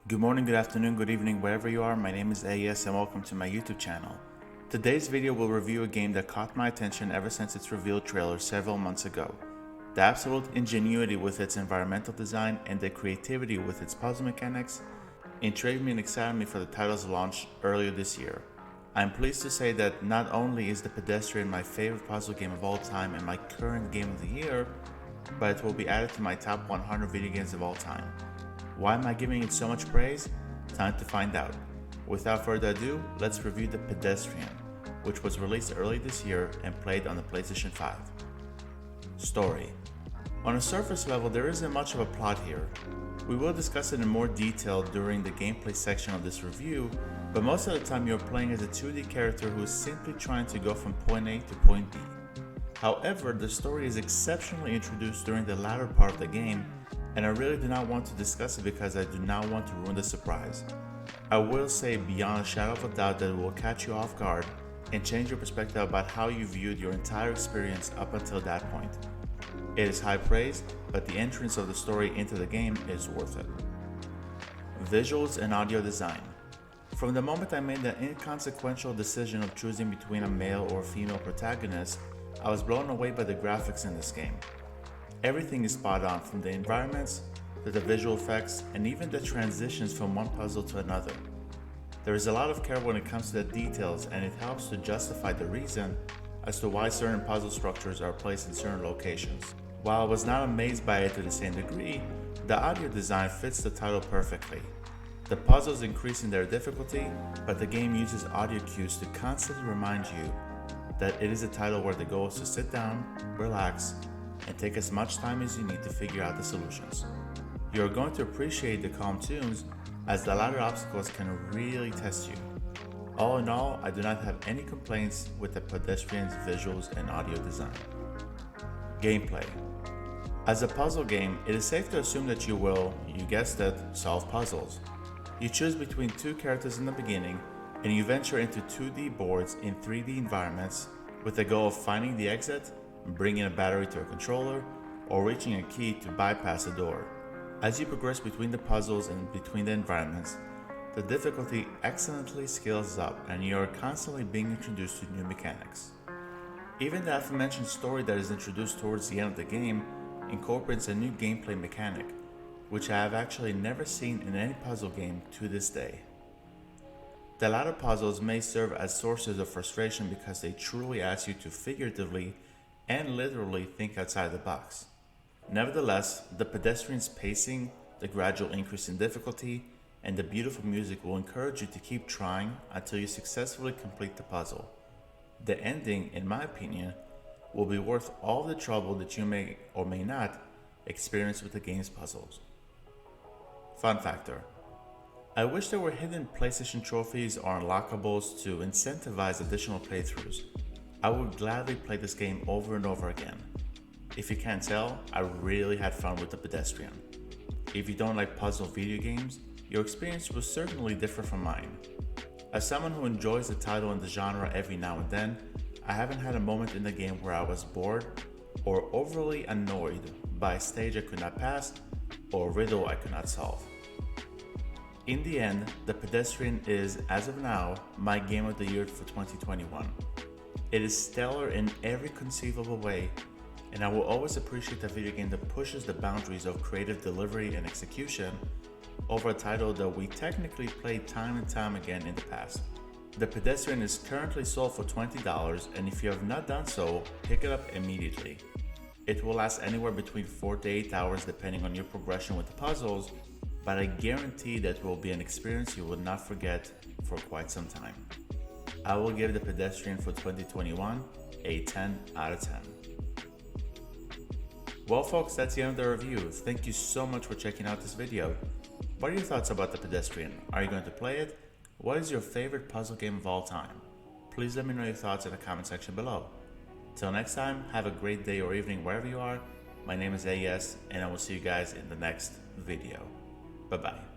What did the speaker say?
Good morning, good afternoon, good evening, wherever you are. My name is AES and welcome to my YouTube channel. Today's video will review a game that caught my attention ever since its reveal trailer several months ago. The absolute ingenuity with its environmental design and the creativity with its puzzle mechanics intrigued me and excited me for the title's launch earlier this year. I'm pleased to say that not only is The Pedestrian my favorite puzzle game of all time and my current game of the year, but it will be added to my top 100 video games of all time. Why am I giving it so much praise? Time to find out. Without further ado, let's review The Pedestrian, which was released early this year and played on the PlayStation 5. Story. On a surface level, there isn't much of a plot here. We will discuss it in more detail during the gameplay section of this review, but most of the time you're playing as a 2D character who is simply trying to go from point A to point B. However, the story is exceptionally introduced during the latter part of the game, and I really do not want to discuss it because I do not want to ruin the surprise. I will say beyond a shadow of a doubt that it will catch you off guard and change your perspective about how you viewed your entire experience up until that point. It is high praise, but the entrance of the story into the game is worth it. Visuals and audio design. From the moment I made the inconsequential decision of choosing between a male or female protagonist, I was blown away by the graphics in this game. Everything is spot on, from the environments to the visual effects and even the transitions from one puzzle to another. There is a lot of care when it comes to the details, and it helps to justify the reason as to why certain puzzle structures are placed in certain locations. While I was not amazed by it to the same degree, the audio design fits the title perfectly. The puzzles increase in their difficulty, but the game uses audio cues to constantly remind you that it is a title where the goal is to sit down, relax, and take as much time as you need to figure out the solutions. You are going to appreciate the calm tunes, as the latter obstacles can really test you. All in all, I do not have any complaints with the Pedestrian's visuals and audio design. Gameplay. As a puzzle game, it is safe to assume that you will, you guessed it, solve puzzles. You choose between two characters in the beginning, and you venture into 2D boards in 3D environments with the goal of finding the exit, bringing a battery to a controller, or reaching a key to bypass a door. As you progress between the puzzles and between the environments, the difficulty excellently scales up and you are constantly being introduced to new mechanics. Even the aforementioned story that is introduced towards the end of the game incorporates a new gameplay mechanic, which I have actually never seen in any puzzle game to this day. The latter puzzles may serve as sources of frustration because they truly ask you to figuratively and literally think outside the box. Nevertheless, the Pedestrian's pacing, the gradual increase in difficulty, and the beautiful music will encourage you to keep trying until you successfully complete the puzzle. The ending, in my opinion, will be worth all the trouble that you may or may not experience with the game's puzzles. Fun factor. I wish there were hidden PlayStation trophies or unlockables to incentivize additional playthroughs. I would gladly play this game over and over again. If you can't tell, I really had fun with The Pedestrian. If you don't like puzzle video games, your experience will certainly differ from mine. As someone who enjoys the title and the genre every now and then, I haven't had a moment in the game where I was bored or overly annoyed by a stage I could not pass or a riddle I could not solve. In the end, The Pedestrian is, as of now, my game of the year for 2021. It is stellar in every conceivable way, and I will always appreciate a video game that pushes the boundaries of creative delivery and execution over a title that we technically played time and time again in the past. The Pedestrian is currently sold for $20, and if you have not done so, pick it up immediately. It will last anywhere between 4 to 8 hours depending on your progression with the puzzles, but I guarantee that it will be an experience you will not forget for quite some time. I will give The Pedestrian for 2021 a 10 out of 10. Well folks, that's the end of the review. Thank you so much for checking out this video. What are your thoughts about The Pedestrian? Are you going to play it? What is your favorite puzzle game of all time? Please let me know your thoughts in the comment section below. Till next time, have a great day or evening wherever you are. My name is AES, and I will see you guys in the next video. Bye bye.